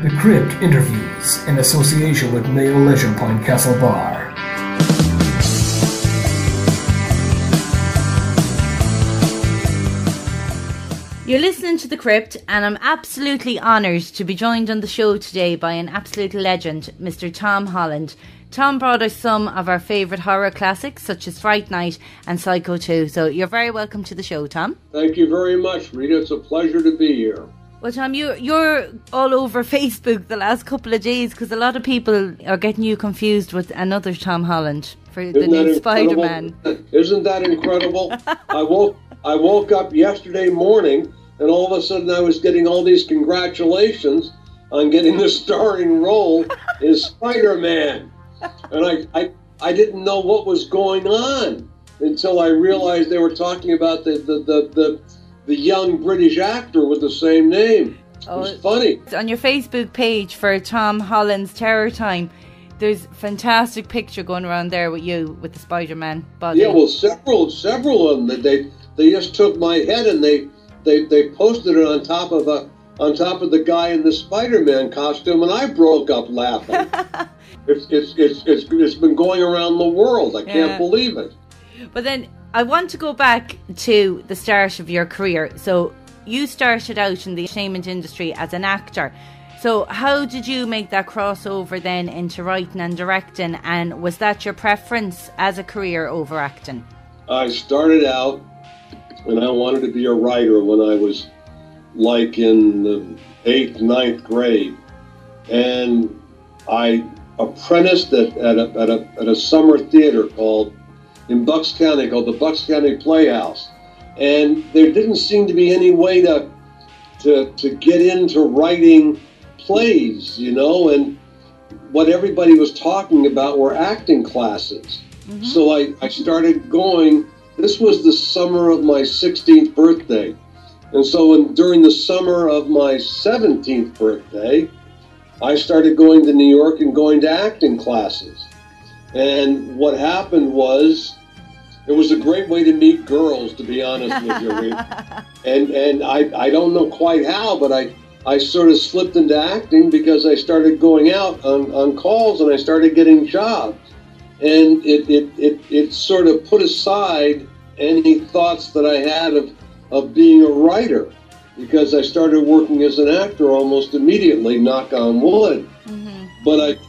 The Crypt interviews in association with Mayo Leisure Point Castle Bar. You're listening to The Crypt, and I'm absolutely honoured to be joined on the show today by an absolute legend, Mr. Tom Holland. Tom brought us some of our favourite horror classics, such as Fright Night and Psycho 2. So you're very welcome to the show, Tom. Thank you very much, Rita. It's a pleasure to be here. Well, Tom, you're all over Facebook the last couple of days because a lot of people are getting you confused with another Tom Holland for the new Spider-Man. Isn't that incredible? I woke up yesterday morning and all of a sudden I was getting all these congratulations on getting the starring role in Spider-Man. And I didn't know what was going on until I realized they were talking about the young British actor with the same name. It was funny. On your Facebook page for Tom Holland's Terror Time, there's a fantastic picture going around there with you with the Spider-Man body. Yeah, well, several of them. They just took my head and they posted it on top of the guy in the Spider-Man costume, and I broke up laughing. It's been going around the world. I can't believe it. But then I want to go back to the start of your career. So you started out in the entertainment industry as an actor. So how did you make that crossover then into writing and directing? And was that your preference as a career over acting? I started out and I wanted to be a writer when I was like in the 8th, 9th grade. And I apprenticed at a summer theater in Bucks County called the Bucks County Playhouse. And there didn't seem to be any way to get into writing plays, and what everybody was talking about were acting classes. Mm-hmm. So I started going. This was the summer of my 16th birthday. And so during the summer of my 17th birthday, I started going to New York and going to acting classes. And what happened was, it was a great way to meet girls, to be honest with you, Rita. And I don't know quite how, but I sort of slipped into acting because I started going out on calls and I started getting jobs. And it sort of put aside any thoughts that I had of being a writer, because I started working as an actor almost immediately, knock on wood. Mm-hmm. But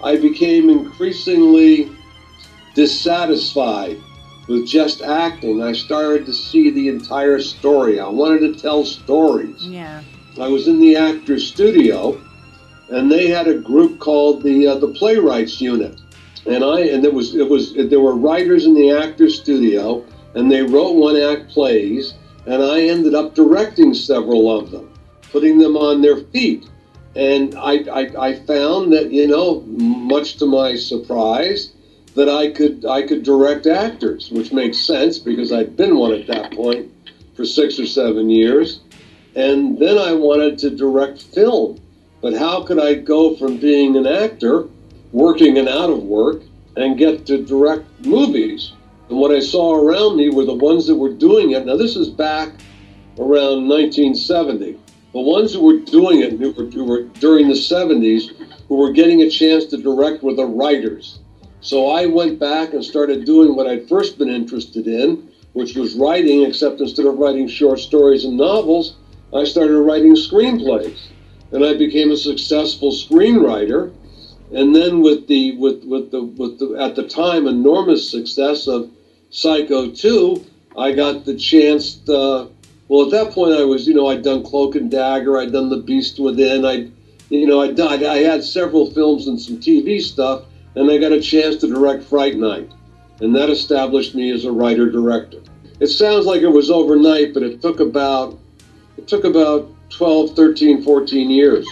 I became increasingly dissatisfied with just acting. I started to see the entire story. I wanted to tell stories. Yeah. I was in the actor's studio, and they had a group called the Playwrights Unit, and there were writers in the actor's studio, and they wrote one-act plays, and I ended up directing several of them, putting them on their feet. And I found that, much to my surprise, that I could direct actors, which makes sense because I'd been one at that point for 6 or 7 years. And then I wanted to direct film. But how could I go from being an actor, working and out of work, and get to direct movies? And what I saw around me were the ones that were doing it. Now, this is back around 1970. The ones who were doing it, who were during the 70s, who were getting a chance to direct were the writers. So I went back and started doing what I'd first been interested in, which was writing, except instead of writing short stories and novels, I started writing screenplays. And I became a successful screenwriter. And then with the at the time enormous success of Psycho 2, I got the chance to, well, at that point I was, I'd done Cloak and Dagger, I'd done The Beast Within, I had several films and some TV stuff, and I got a chance to direct Fright Night. And that established me as a writer-director. It sounds like it was overnight, but it took about 12, 13, 14 years.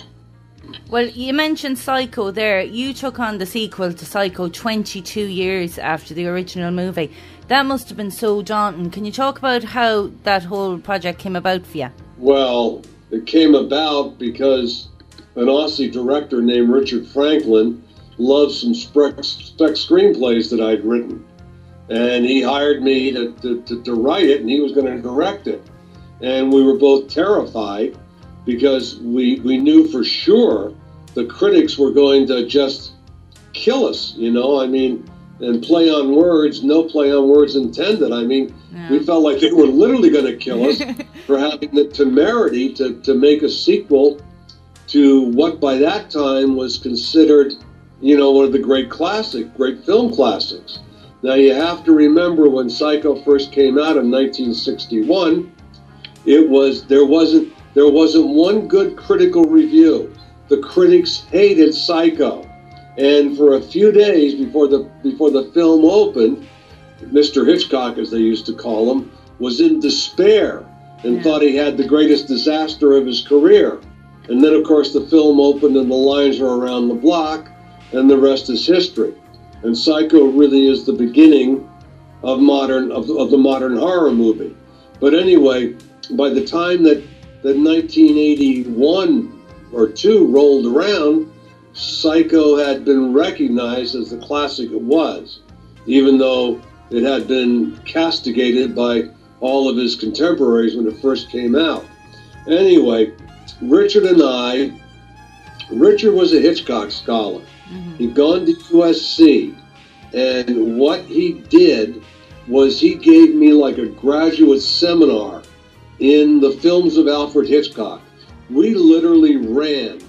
Well, you mentioned Psycho there. You took on the sequel to Psycho 22 years after the original movie. That must have been so daunting. Can you talk about how that whole project came about for you? Well, it came about because an Aussie director named Richard Franklin loved some spec screenplays that I'd written. And he hired me to write it, and he was going to direct it. And we were both terrified because we knew for sure the critics were going to just kill us, you know, I mean, and play on words, no play on words intended. I mean, we felt like they were literally going to kill us for having the temerity to make a sequel to what by that time was considered, you know, one of the great film classics. Now you have to remember when Psycho first came out in 1961, there wasn't one good critical review. The critics hated Psycho, and for a few days before the film opened, Mr. Hitchcock, as they used to call him, was in despair and thought he had the greatest disaster of his career. And then, of course, the film opened and the lines were around the block, and the rest is history. And Psycho really is the beginning of the modern horror movie. But anyway, by the time that 1981 or 2 rolled around, Psycho had been recognized as the classic it was, even though it had been castigated by all of his contemporaries when it first came out. Anyway, Richard was a Hitchcock scholar. He'd gone to USC, and what he did was he gave me like a graduate seminar in the films of Alfred Hitchcock. We literally ran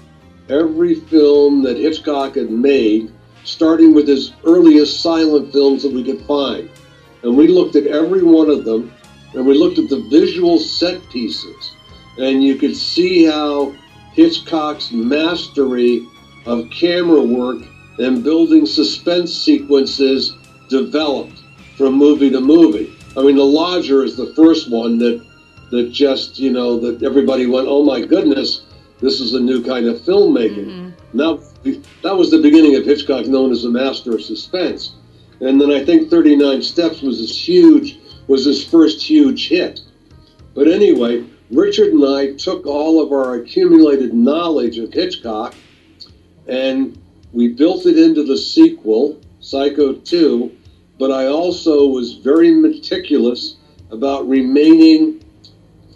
every film that Hitchcock had made, starting with his earliest silent films that we could find. And we looked at every one of them, and we looked at the visual set pieces. And you could see how Hitchcock's mastery of camera work and building suspense sequences developed from movie to movie. I mean, The Lodger is the first one that just, you know, that everybody went, oh my goodness, this is a new kind of filmmaking. Now, that was the beginning of Hitchcock, known as the master of suspense. And then I think 39 Steps was his first huge hit. But anyway, Richard and I took all of our accumulated knowledge of Hitchcock and we built it into the sequel, Psycho 2, but I also was very meticulous about remaining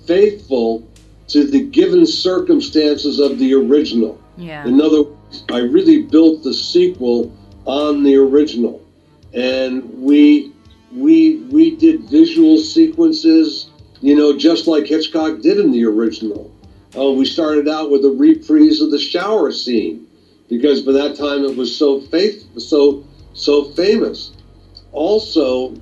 faithful to the given circumstances of the original. In other words, I really built the sequel on the original. And we did visual sequences, you know, just like Hitchcock did in the original. We started out with a reprise of the shower scene, because by that time it was so famous. Also,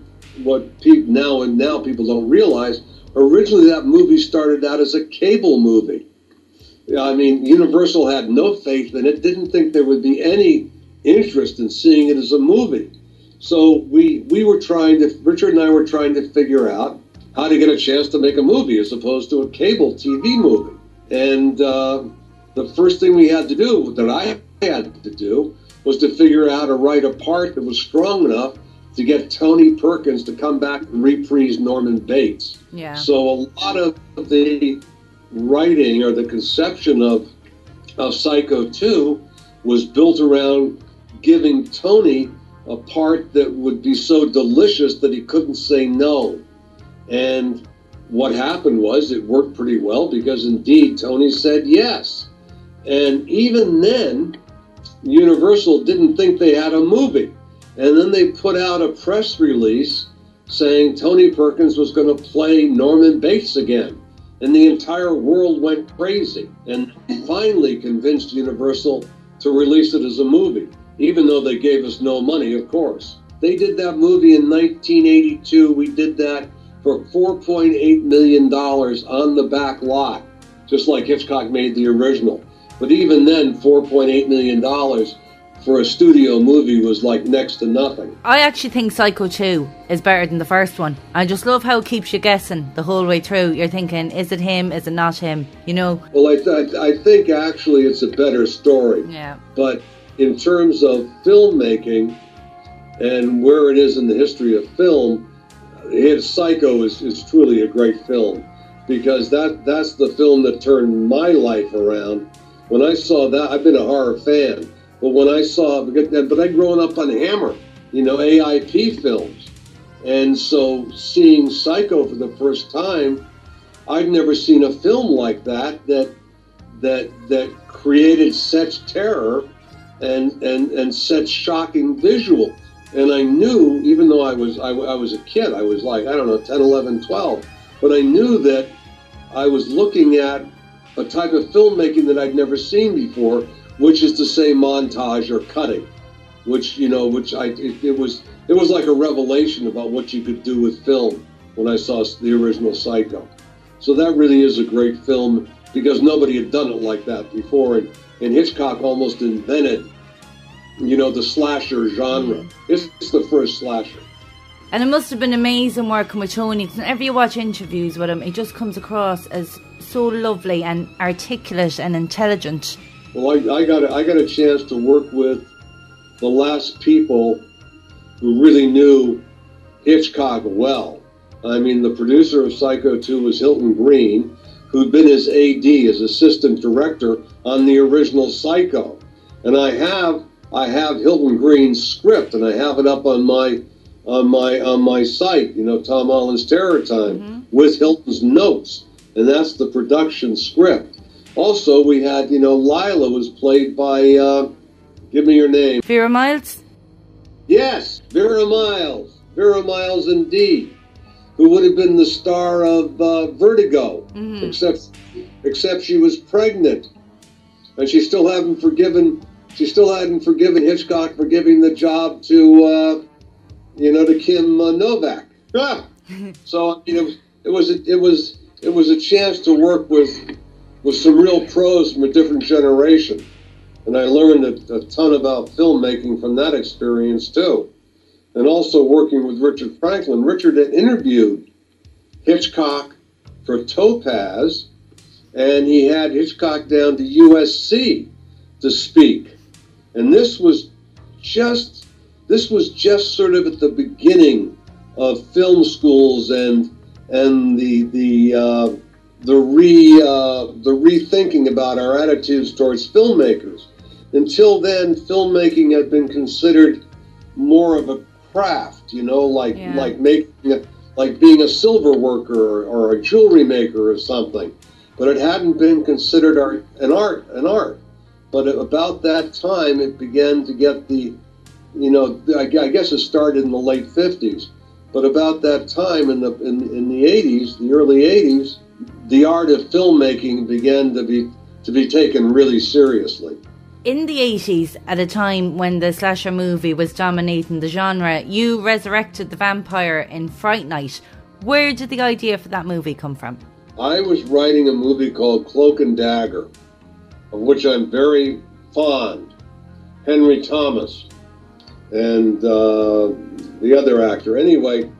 what now people don't realize, originally that movie started out as a cable movie. I mean, Universal had no faith in it, didn't think there would be any interest in seeing it as a movie. So Richard and I were trying to figure out how to get a chance to make a movie as opposed to a cable TV movie. And the first thing we had to do, that I had to do, was to figure out how to write a part that was strong enough to get Tony Perkins to come back and reprise Norman Bates. So a lot of the writing or the conception of Psycho 2 was built around giving Tony a part that would be so delicious that he couldn't say no. And what happened was it worked pretty well, because indeed Tony said yes. And even then, Universal didn't think they had a movie. And then they put out a press release saying Tony Perkins was going to play Norman Bates again. And the entire world went crazy and finally convinced Universal to release it as a movie, even though they gave us no money, of course. They did that movie in 1982. We did that for $4.8 million on the back lot, just like Hitchcock made the original. But even then, $4.8 million for a studio movie was like next to nothing. I actually think Psycho 2 is better than the first one. I just love how it keeps you guessing the whole way through. You're thinking, is it him, is it not him, you know? Well, I think actually it's a better story. Yeah. But in terms of filmmaking and where it is in the history of film, Psycho is truly a great film, because that's the film that turned my life around. When I saw that, I've been a horror fan, but when I saw, but I'd grown up on Hammer, you know, AIP films. And so seeing Psycho for the first time, I'd never seen a film like that that created such terror and such shocking visual. And I knew, even though I was a kid, I was like, I don't know, 10, 11, 12, but I knew that I was looking at a type of filmmaking that I'd never seen before, which is to say montage or cutting, it was like a revelation about what you could do with film when I saw the original Psycho. So that really is a great film because nobody had done it like that before, and Hitchcock almost invented, the slasher genre. It's the first slasher. And it must have been amazing working with Tony, because whenever you watch interviews with him, he just comes across as so lovely and articulate and intelligent. Well, I got a chance to work with the last people who really knew Hitchcock well. I mean, the producer of Psycho 2 was Hilton Green, who'd been his AD, his assistant director on the original Psycho. And I have Hilton Green's script, and I have it up on my site, Tom Holland's Terror Time, with Hilton's notes, and that's the production script. Also, we had, Lila was played by, give me your name. Vera Miles? Yes, Vera Miles indeed, who would have been the star of Vertigo, except she was pregnant, and she still hadn't forgiven Hitchcock for giving the job to Kim Novak. So it was a chance to work with some real pros from a different generation, and I learned a ton about filmmaking from that experience too. And also working with Richard Franklin. Richard had interviewed Hitchcock for Topaz, and he had Hitchcock down to USC to speak. And this was just sort of at the beginning of film schools and the rethinking about our attitudes towards filmmakers. Until then, filmmaking had been considered more of a craft, like being a silver worker or a jewelry maker or something. But it hadn't been considered an art. But about that time, it began to get I guess it started in the late 50s. But about that time, in the 80s, the early 80s, the art of filmmaking began to be taken really seriously. In the 80s, at a time when the slasher movie was dominating the genre, you resurrected the vampire in Fright Night. Where did the idea for that movie come from? I was writing a movie called Cloak and Dagger, of which I'm very fond. Henry Thomas and the other actor. Anyway,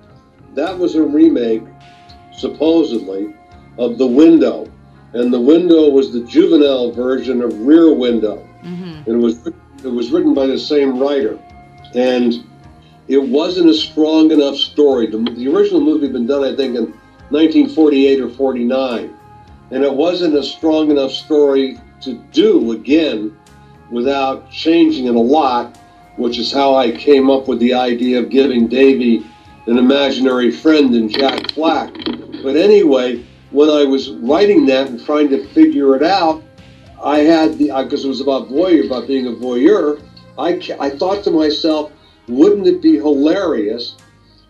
that was a remake, supposedly, of The Window. And The Window was the juvenile version of Rear Window. And it was written by the same writer. And it wasn't a strong enough story. The original movie had been done, I think, in 1948 or 49. And it wasn't a strong enough story to do again without changing it a lot, which is how I came up with the idea of giving Davy an imaginary friend in Jack Black. But anyway, when I was writing that and trying to figure it out, I had because it was about being a voyeur, I thought to myself, wouldn't it be hilarious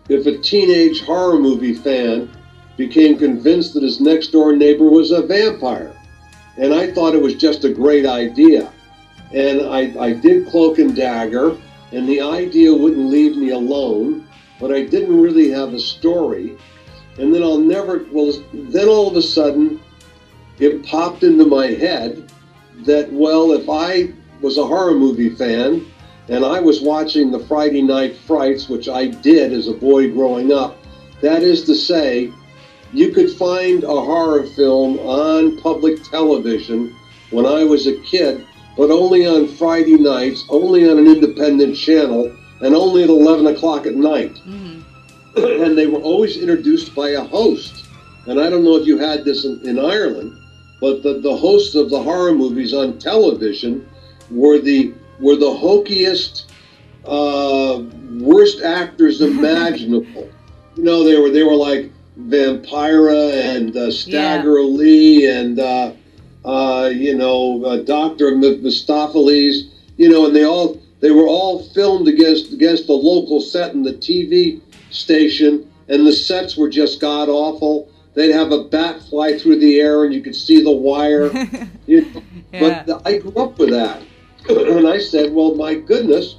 if a teenage horror movie fan became convinced that his next door neighbor was a vampire? And I thought it was just a great idea. And I did Cloak and Dagger, and the idea wouldn't leave me alone, but I didn't really have a story. And then then all of a sudden, it popped into my head that, well, if I was a horror movie fan, and I was watching the Friday Night Frights, which I did as a boy growing up, that is to say, you could find a horror film on public television when I was a kid, but only on Friday nights, only on an independent channel, and only at 11 o'clock at night. And they were always introduced by a host. And I don't know if you had this in Ireland, but the hosts of the horror movies on television were the hokiest, worst actors imaginable. They were like Vampira and Stagger Lee and Dr. Mistopheles, and they were all filmed against the local set in the TV station, and the sets were just god awful. They'd have a bat fly through the air, and you could see the wire. Yeah. But I grew up with that, and I said, "Well, my goodness,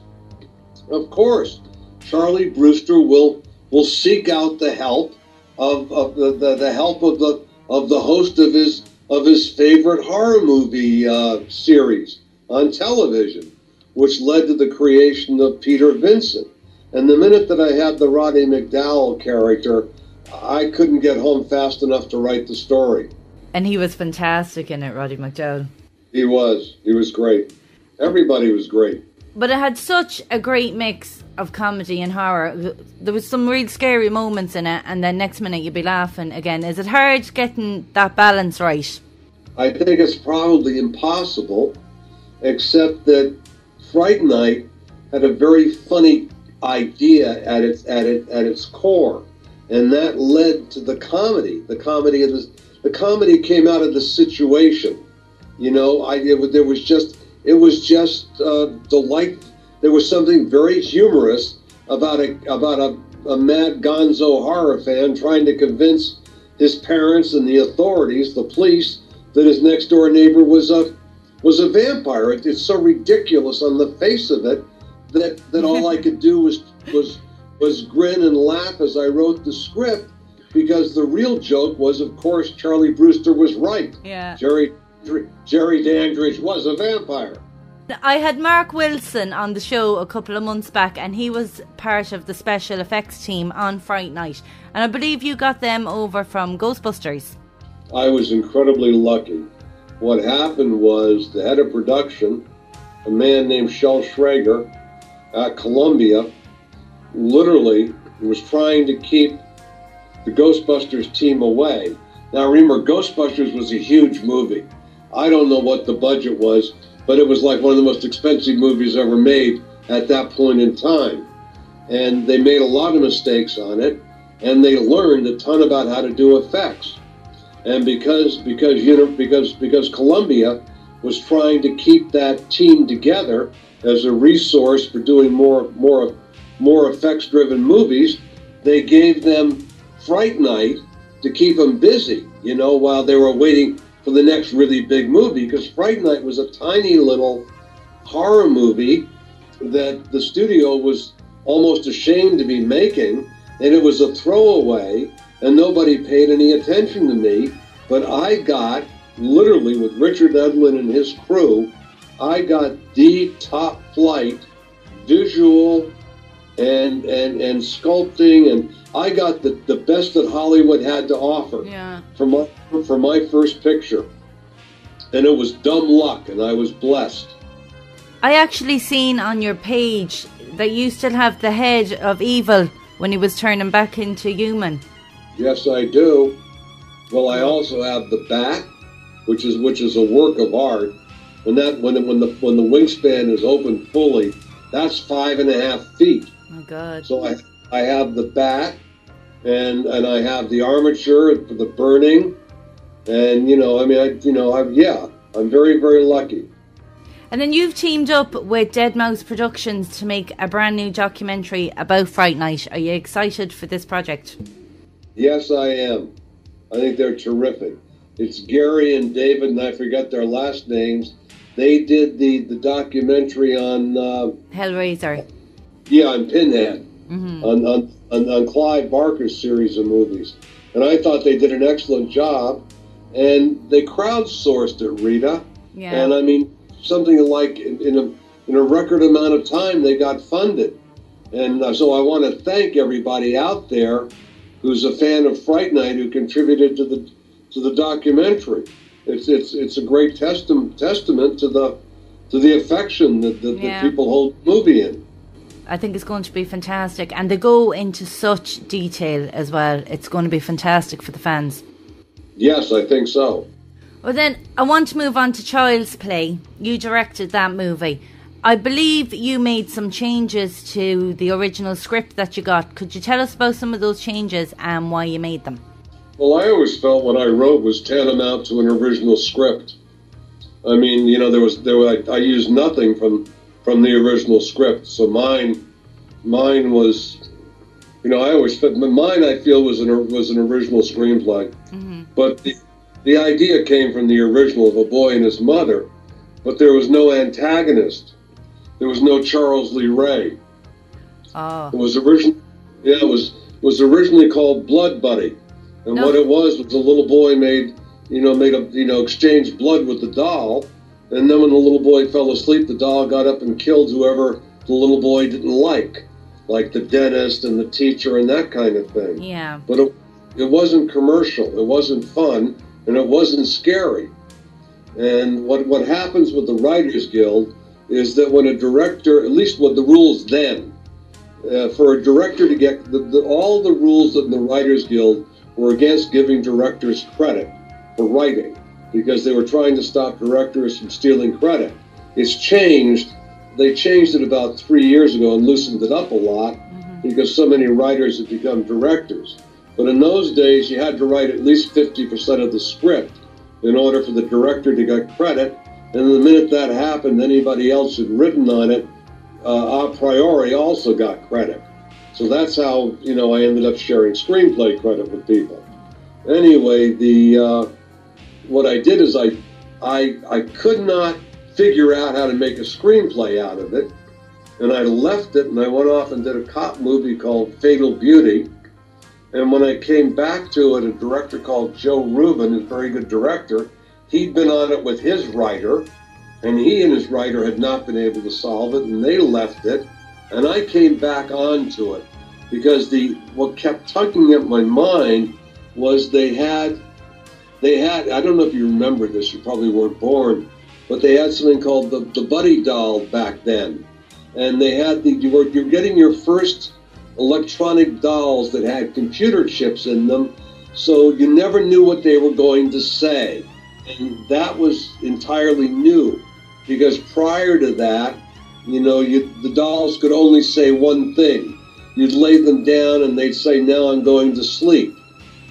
of course, Charlie Brewster will seek out the help of the help of the host of his favorite horror movie series on television, which led to the creation of Peter Vincent. And the minute that I had the Roddy McDowall character, I couldn't get home fast enough to write the story." And he was fantastic in it, Roddy McDowall. He was great. Everybody was great. But it had such a great mix of comedy and horror. There was some real scary moments in it, and then next minute you'd be laughing again. Is it hard getting that balance right? I think it's probably impossible, except that Fright Night had a very funny idea at its core, and that led to the comedy. The comedy came out of the situation. It was just delight. There was something very humorous about a mad gonzo horror fan trying to convince his parents and the authorities, the police, that his next door neighbor was a vampire. It's so ridiculous on the face of it that all I could do was grin and laugh as I wrote the script, because the real joke was, of course, Charlie Brewster was right. Yeah. Jerry Dandridge was a vampire. I had Mark Wilson on the show a couple of months back, and he was part of the special effects team on Fright Night. And I believe you got them over from Ghostbusters. I was incredibly lucky. What happened was the head of production, a man named Shel Schrager at Columbia, literally was trying to keep the Ghostbusters team away. Now remember, Ghostbusters was a huge movie. I don't know what the budget was, but it was like one of the most expensive movies ever made at that point in time. And they made a lot of mistakes on it, and they learned a ton about how to do effects. And because Columbia was trying to keep that team together as a resource for doing more effects-driven movies, they gave them Fright Night to keep them busy, while they were waiting for the next really big movie, because Fright Night was a tiny little horror movie that the studio was almost ashamed to be making, and it was a throwaway, and nobody paid any attention to me. But I got, literally with Richard Edlund and his crew, I got the top flight visual and sculpting, and I got the best that Hollywood had to offer for my first picture. And it was dumb luck, and I was blessed. I actually seen on your page that you still have the head of Evil when he was turning back into human. Yes, I do. Well, I also have the bat, which is a work of art. When the wingspan is open fully, that's 5.5 feet. Oh my God! So I have the bat, and I have the armature for the burning, and I'm very, very lucky. And then you've teamed up with Dead Mouse Productions to make a brand new documentary about Fright Night. Are you excited for this project? Yes, I am. I think they're terrific. It's Gary and David, and I forget their last names. They did the documentary on Hellraiser. Yeah, on Pinhead, on Clive Barker's series of movies, and I thought they did an excellent job. And they crowdsourced it, Rita. Yeah. And I mean, something like in a record amount of time, they got funded. And so I want to thank everybody out there who's a fan of Fright Night who contributed to the documentary. It's a great testament to the affection that people hold the movie in. I think it's going to be fantastic, and they go into such detail as well. It's going to be fantastic for the fans. Yes, I think so. Well then, I want to move on to Child's Play. You directed that movie. I believe you made some changes to the original script that you got. Could you tell us about some of those changes and why you made them? Well, I always felt what I wrote was tantamount to an original script. I mean, you know, I used nothing from the original script. So mine was, you know, mine I feel was an original screenplay. Mm-hmm. But the idea came from the original of a boy and his mother, but there was no antagonist. There was no Charles Lee Ray. Oh. It was originally called Blood Buddy, and what it was a little boy exchanged blood with the doll, and then when the little boy fell asleep, the doll got up and killed whoever the little boy didn't like the dentist and the teacher and that kind of thing. Yeah. But it wasn't commercial, it wasn't fun, and it wasn't scary. And what happens with the Writers Guild is that when a director, at least what the rules then, for a director to get all the rules in the Writers Guild were against giving directors credit for writing, because they were trying to stop directors from stealing credit. It's changed. They changed it about 3 years ago and loosened it up a lot, because so many writers have become directors. But in those days, you had to write at least 50% of the script in order for the director to get credit. And the minute that happened, anybody else who'd written on it a priori also got credit. So that's how, you know, I ended up sharing screenplay credit with people. Anyway, what I did is I could not figure out how to make a screenplay out of it, and I left it and I went off and did a cop movie called Fatal Beauty. And when I came back to it, a director called Joe Rubin, a very good director, he'd been on it with his writer, and he and his writer had not been able to solve it, and they left it, and I came back onto it, because what kept tugging at my mind was they had, I don't know if you remember this, you probably weren't born, but they had something called the Buddy doll back then, and they had you're getting your first electronic dolls that had computer chips in them, so you never knew what they were going to say. And that was entirely new, because prior to that, you know, the dolls could only say one thing. You'd lay them down and they'd say, "Now I'm going to sleep,"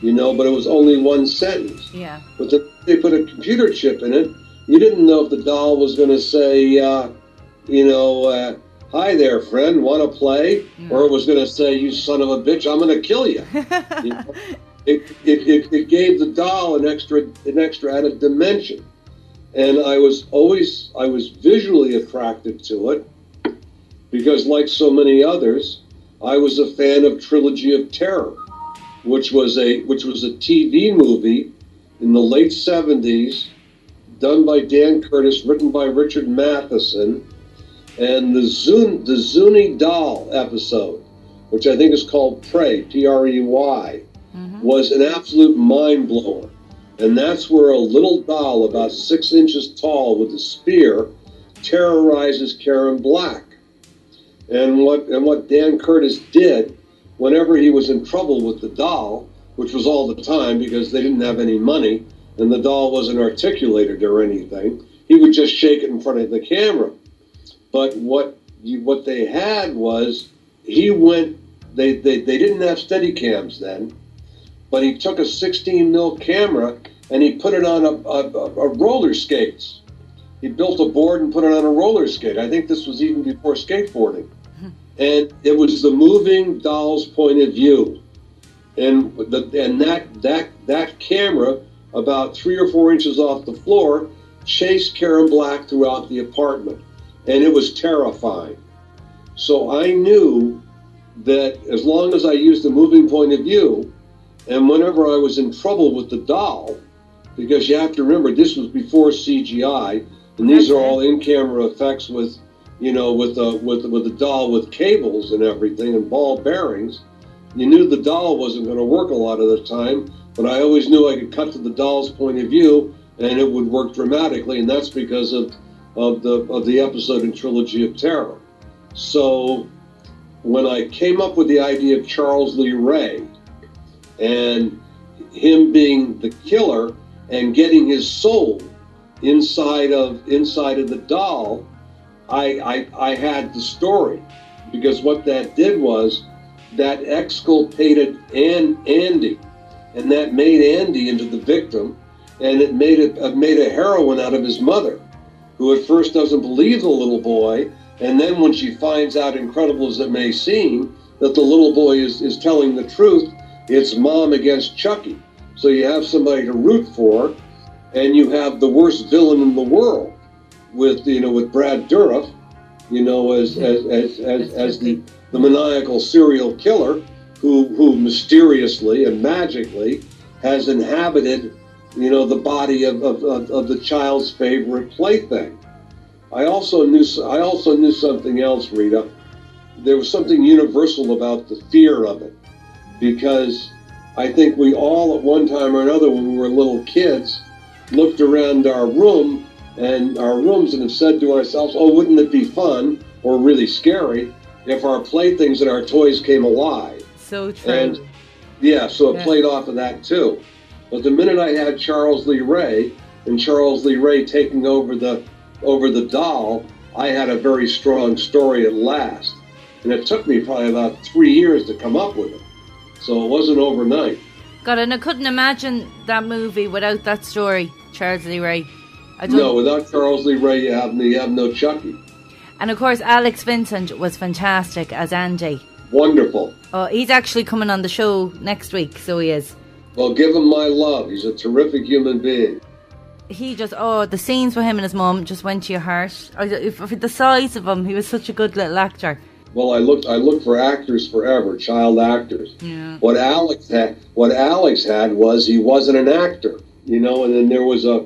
you know, but it was only one sentence. Yeah. But they put a computer chip in it. You didn't know if the doll was going to say, "Hi there, friend, want to play?" Mm. Or it was going to say, "You son of a bitch, I'm going to kill you." You know? It gave the doll an extra added dimension, and I was visually attracted to it, because like so many others, I was a fan of Trilogy of Terror, which was a TV movie in the late 70s, done by Dan Curtis, written by Richard Matheson, and the Zuni doll episode, which I think is called Prey, P-R-E-Y, was an absolute mind blower. And that's where a little doll about 6 inches tall with a spear terrorizes Karen Black. And what Dan Curtis did, whenever he was in trouble with the doll, which was all the time because they didn't have any money and the doll wasn't articulated or anything, he would just shake it in front of the camera. But what they had was, they didn't have Steadicams then, but he took a 16 mil camera and he put it on a roller skates. He built a board and put it on a roller skate. I think this was even before skateboarding. And it was the moving doll's point of view. And that camera, about 3 or 4 inches off the floor, chased Karen Black throughout the apartment. And it was terrifying. So I knew that as long as I used the moving point of view, and whenever I was in trouble with the doll, because you have to remember this was before CGI, and these are all in-camera effects with the doll with cables and everything and ball bearings. You knew the doll wasn't going to work a lot of the time, but I always knew I could cut to the doll's point of view and it would work dramatically, and that's because of the episode in Trilogy of Terror. So when I came up with the idea of Charles Lee Ray and him being the killer and getting his soul inside of the doll, I had the story, because what that did was that exculpated Andy, and that made Andy into the victim, and it made a heroine out of his mother. who at first doesn't believe the little boy, and then when she finds out, incredible as it may seem, that the little boy is telling the truth, it's Mom against Chucky. So you have somebody to root for, and you have the worst villain in the world with Brad Dourif, as the maniacal serial killer who mysteriously and magically has inhabited, the body of the child's favorite plaything. I also knew something else, Rita. There was something universal about the fear of it, because I think we all at one time or another when we were little kids looked around our rooms and have said to ourselves, oh, wouldn't it be fun or really scary if our playthings and our toys came alive? So true. And yeah, so it played off of that too. But the minute I had Charles Lee Ray and Charles Lee Ray taking over the doll, I had a very strong story at last. And it took me probably about 3 years to come up with it. So it wasn't overnight. God, and I couldn't imagine that movie without that story, Charles Lee Ray. No, without Charles Lee Ray, you have no Chucky. And of course, Alex Vincent was fantastic as Andy. Wonderful. Oh, he's actually coming on the show next week, so he is. Well, give him my love. He's a terrific human being. He just, the scenes with him and his mum just went to your heart. For the size of him, he was such a good little actor. Well, I looked for actors forever, child actors. Yeah. What Alex had was he wasn't an actor, and then there was a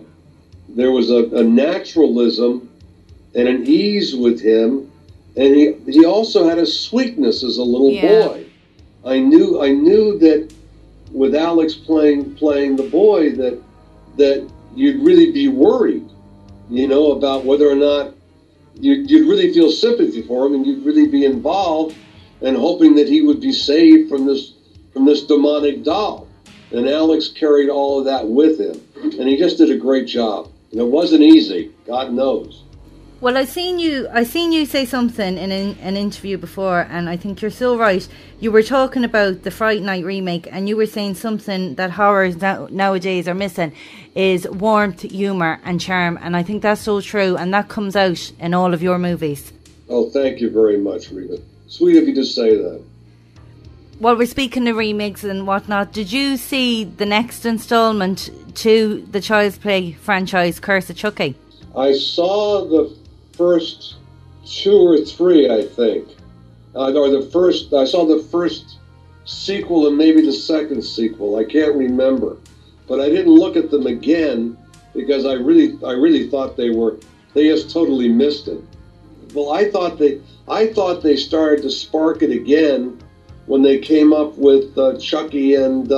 naturalism and an ease with him, and he also had a sweetness as a little boy. I knew that with Alex playing the boy that you'd really be worried, about whether or not you'd really feel sympathy for him, and you'd really be involved and hoping that he would be saved from this demonic doll. And Alex carried all of that with him, and he just did a great job. And it wasn't easy, God knows. Well, I seen you say something in an interview before, and I think you're so right. You were talking about the Fright Night remake, and you were saying something that horrors nowadays are missing is warmth, humour and charm, and I think that's so true, and that comes out in all of your movies. Oh, thank you very much, Rita. Sweet of you to say that. While we're speaking of remakes and whatnot, did you see the next instalment to the Child's Play franchise, Curse of Chucky? I saw the first 2 or 3, I think. I saw the first sequel and maybe the second sequel. I can't remember. But I didn't look at them again because I really thought they just totally missed it. Well, I thought they started to spark it again when they came up with Chucky and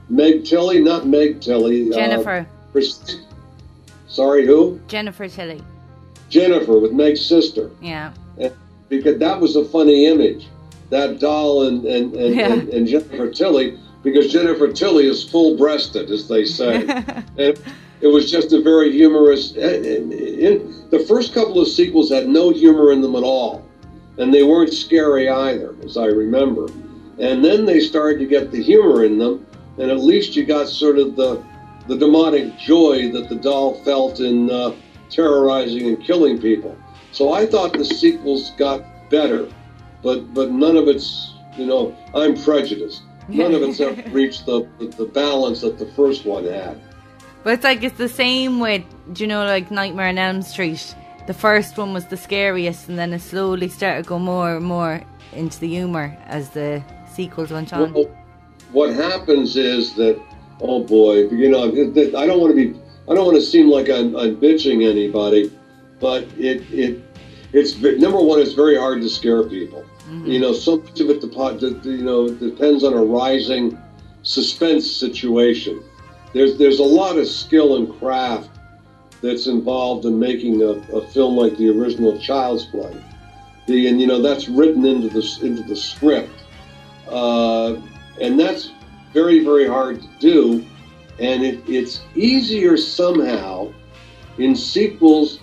Meg Tilly, not Meg Tilly. Jennifer. Sorry, who? Jennifer Tilly. Jennifer, with Meg's sister. Yeah. And because that was a funny image, that doll and Jennifer Tilly, because Jennifer Tilly is full-breasted, as they say. And it was just a very humorous. The first couple of sequels had no humor in them at all, and they weren't scary either, as I remember. And then they started to get the humor in them, and at least you got sort of the demonic joy that the doll felt in terrorizing and killing people. So I thought the sequels got better, but none of it's, I'm prejudiced. None of it's ever reached the balance that the first one had. But it's the same with, like Nightmare on Elm Street. The first one was the scariest, and then it slowly started to go more and more into the humour as the sequels went on. Well, what happens is that, oh boy, I don't want to seem like I'm bitching anybody, but it's number one, it's very hard to scare people. Mm-hmm. So much of it depends on a rising suspense situation. There's a lot of skill and craft that's involved in making a film like the original Child's Play. That's written into the script, and that's very, very hard to do. And it's easier somehow in sequels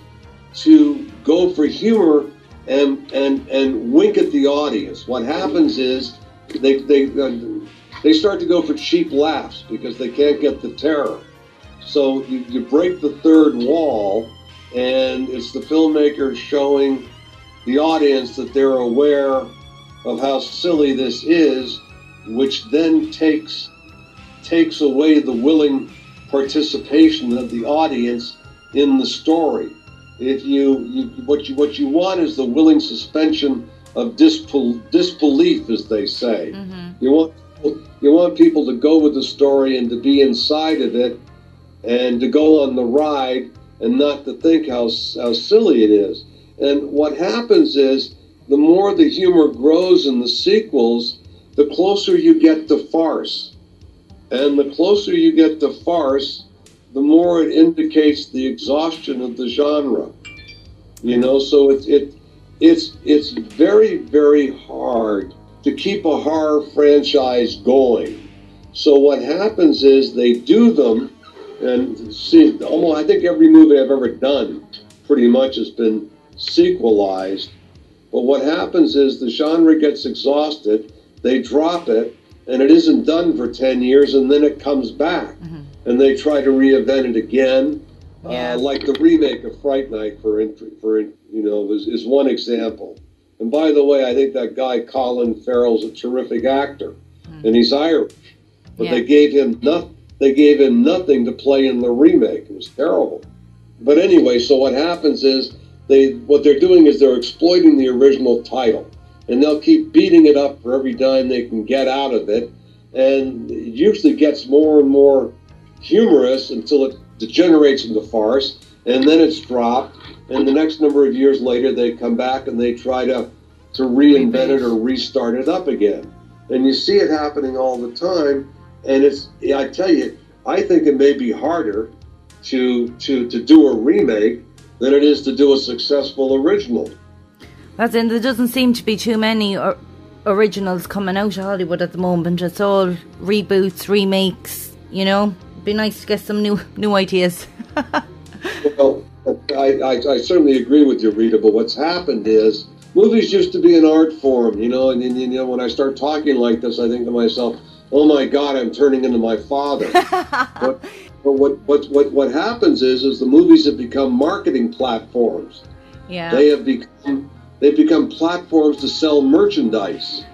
to go for humor and wink at the audience. What happens is they start to go for cheap laughs because they can't get the terror. So you break the third wall, and it's the filmmaker showing the audience that they're aware of how silly this is, which then takes away the willing participation of the audience in the story. If what you want is the willing suspension of disbelief, as they say. Mm-hmm. You want people to go with the story and to be inside of it, and to go on the ride, and not to think how silly it is. And what happens is, the more the humor grows in the sequels, the closer you get to farce. And the closer you get to farce, the more it indicates the exhaustion of the genre. So it's very, very hard to keep a horror franchise going. So what happens is they do them, and see, almost, I think every movie I've ever done pretty much has been sequelized. But what happens is the genre gets exhausted, they drop it, and it isn't done for 10 years, and then it comes back. Mm-hmm. And they try to reinvent it again. Like the remake of Fright Night, is one example. And by the way, I think that guy Colin Farrell's a terrific actor, and he's Irish. But they gave him nothing to play in the remake. It was terrible. But anyway, so what happens is what they're doing is they're exploiting the original title, and they'll keep beating it up for every dime they can get out of it, and it usually gets more and more humorous until it degenerates into farce, and then it's dropped, and the next number of years later they come back and they try to reinvent it or restart it up again. And you see it happening all the time, and I tell you, I think it may be harder to do a remake than it is to do a successful original. As in, there doesn't seem to be too many originals coming out of Hollywood at the moment. It's all reboots, remakes, It'd be nice to get some new ideas. Well, I certainly agree with you, Rita, but what's happened is movies used to be an art form, and when I start talking like this, I think to myself, oh my God, I'm turning into my father. But what happens is the movies have become marketing platforms. Yeah. They've become platforms to sell merchandise.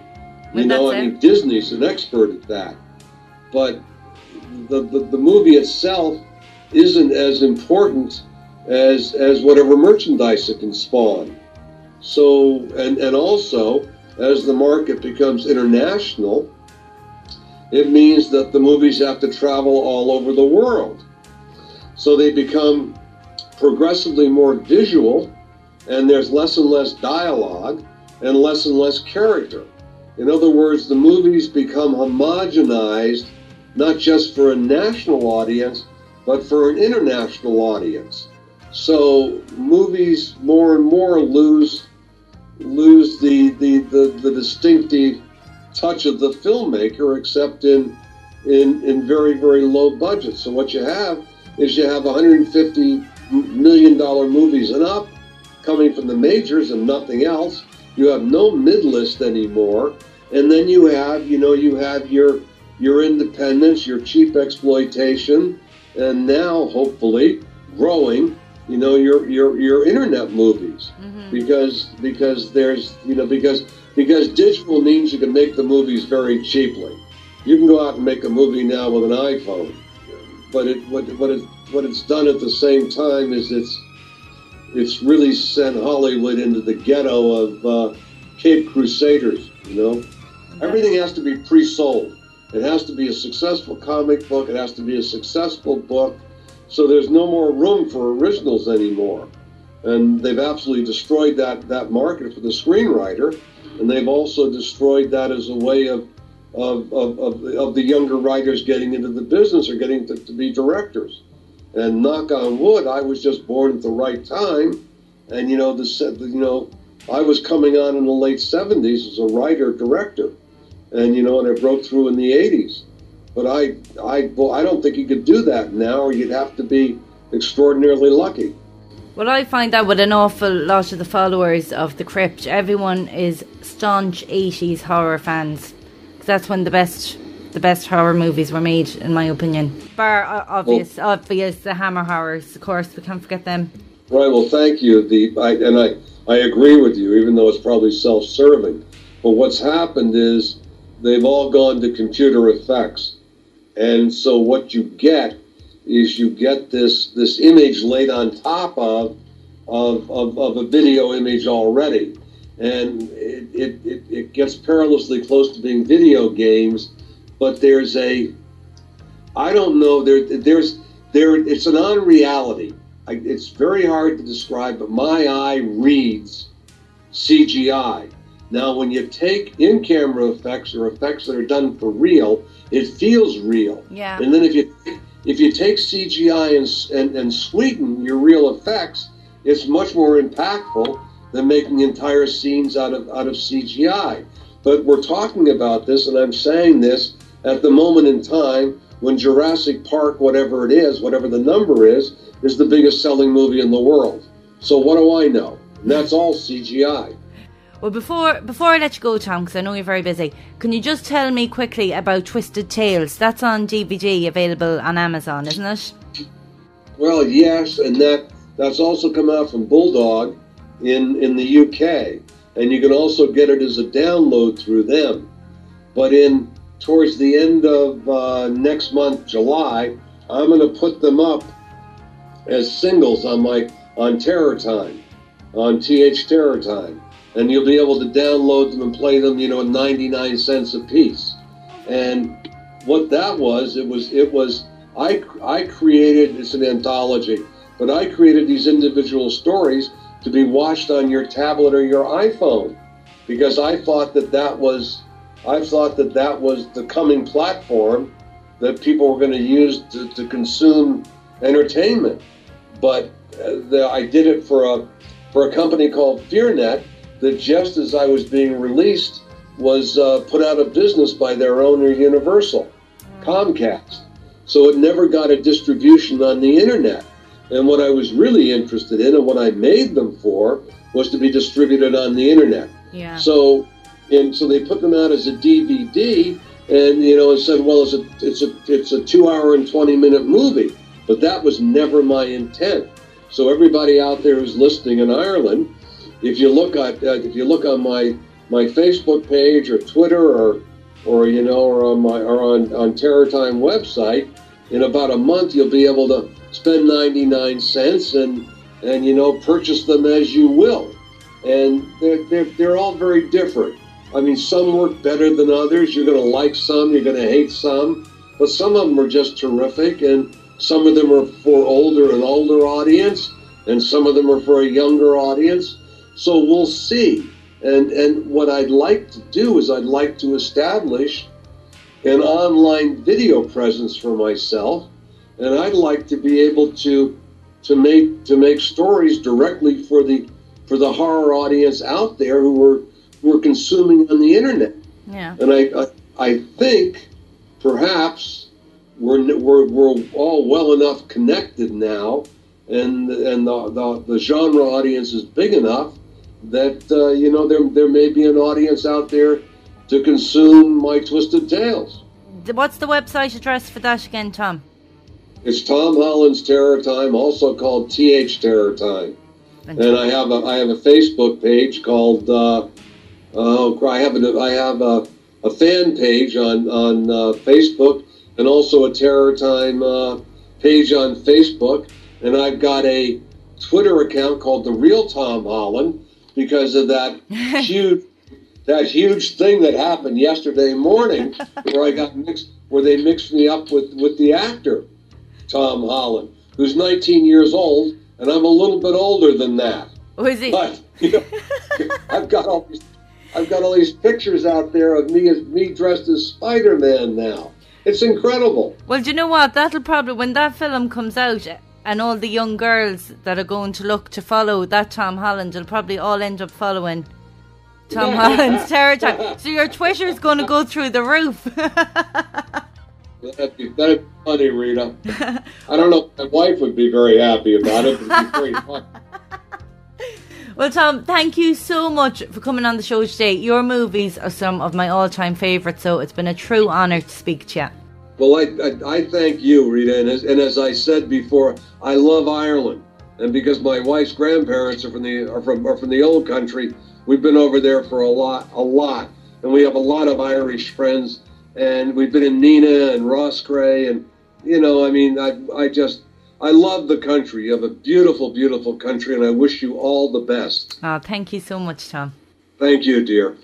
Disney's an expert at that. But the movie itself isn't as important as whatever merchandise it can spawn. So, and also, as the market becomes international, it means that the movies have to travel all over the world. So they become progressively more visual, and there's less and less dialogue and less character. In other words, the movies become homogenized, not just for a national audience, but for an international audience. So movies more and more lose the distinctive touch of the filmmaker, except in very, very low budget. So what you have is $150 million movies and up, coming from the majors and nothing else. You have no mid-list anymore, and then you have your independence, your cheap exploitation, and now hopefully growing, your internet movies, mm-hmm. because there's because digital means you can make the movies very cheaply. You can go out and make a movie now with an iPhone, but what it's done at the same time is it's really sent Hollywood into the ghetto of Cape Crusaders. Everything has to be pre-sold. It has to be a successful comic book. It has to be a successful book. So there's no more room for originals anymore. And they've absolutely destroyed that market for the screenwriter. And they've also destroyed that as a way of the younger writers getting into the business or getting to be directors. And knock on wood, I was just born at the right time. And, I was coming on in the late 70s as a writer-director. And, and I broke through in the 80s. But I don't think you could do that now, or you'd have to be extraordinarily lucky. Well, I find that with an awful lot of the followers of the Crypt, everyone is staunch 80s horror fans. That's when the best horror movies were made, in my opinion. Bar obvious, the Hammer horrors, of course, we can't forget them. Right. Well, thank you. I agree with you, even though it's probably self-serving. But what's happened is they've all gone to computer effects, and so what you get is this image laid on top of a video image already, and it gets perilously close to being video games. But there's I don't know, it's an unreality. It's very hard to describe, but my eye reads CGI. Now, when you take in-camera effects or effects that are done for real, it feels real. Yeah. And then if you take CGI and sweeten your real effects, it's much more impactful than making entire scenes out of CGI. But we're talking about this, and I'm saying this at the moment in time when Jurassic Park, whatever it is, whatever the number is the biggest selling movie in the world. So what do I know? And that's all CGI. Well, before I let you go, Tom, because I know you're very busy, can you just tell me quickly about Twisted Tales? That's on DVD, available on Amazon, isn't it? Well, yes, and that's also come out from Bulldog in the UK, and you can also get it as a download through them. But towards the end of next month, July, I'm going to put them up as singles on Terror Time, on TH Terror Time. And you'll be able to download them and play them, 99 cents a piece. And what that was, I created, it's an anthology, but I created these individual stories to be watched on your tablet or your iPhone, because I thought that was the coming platform that people were going to use to consume entertainment. But I did it for a company called FearNet, that just as I was being released was put out of business by their owner, Universal, Comcast. So it never got a distribution on the internet. And what I was really interested in, and what I made them for, was to be distributed on the internet. Yeah. So they put them out as a DVD, and said, well, it's a 2-hour and 20-minute movie. But that was never my intent. So everybody out there who's listening in Ireland, if you look on my Facebook page or Twitter or on Terror Time website, in about a month you'll be able to spend 99 cents and purchase them as you will. And they're all very different. I mean, some work better than others. You're going to like some, you're going to hate some, but some of them are just terrific, and some of them are for an older audience, and some of them are for a younger audience. So we'll see. And what I'd like to do is I'd like to establish an online video presence for myself, and I'd like to be able to make stories directly for the horror audience out there who are consuming on the internet. Yeah. And I think perhaps we're all well enough connected now, and the genre audience is big enough that there may be an audience out there to consume my Twisted Tales. What's the website address for that again, Tom? It's Tom Holland's Terror Time, also called TH Terror Time. Fantastic. And I have a Facebook page called I have a fan page on Facebook, and also a Terror Time page on Facebook, and I've got a Twitter account called The Real Tom Holland, because of that huge thing that happened yesterday morning, where they mixed me up with the actor Tom Holland, who's 19 years old, and I'm a little bit older than that. Oh, is he? But I've got all these pictures out there of me dressed as Spider-Man now. It's incredible. Well, do you know what? That'll probably, when that film comes out, and all the young girls that are going to look to follow that Tom Holland will probably all end up following Tom Holland's Terror Time. So your Twitter's going to go through the roof. That'd be funny, Rita. I don't know if my wife would be very happy about it, but it'd be very fun. Well, Tom, thank you so much for coming on the show today. Your movies are some of my all-time favourites, so it's been a true honour to speak to you. Well, I thank you, Rita, and as I said before, I love Ireland. And because my wife's grandparents are from the old country, we've been over there for a lot. And we have a lot of Irish friends. And we've been in Nina and Roscrea. And, you know, I mean, I love the country. You have a beautiful, beautiful country. And I wish you all the best. Oh, thank you so much, Tom. Thank you, dear.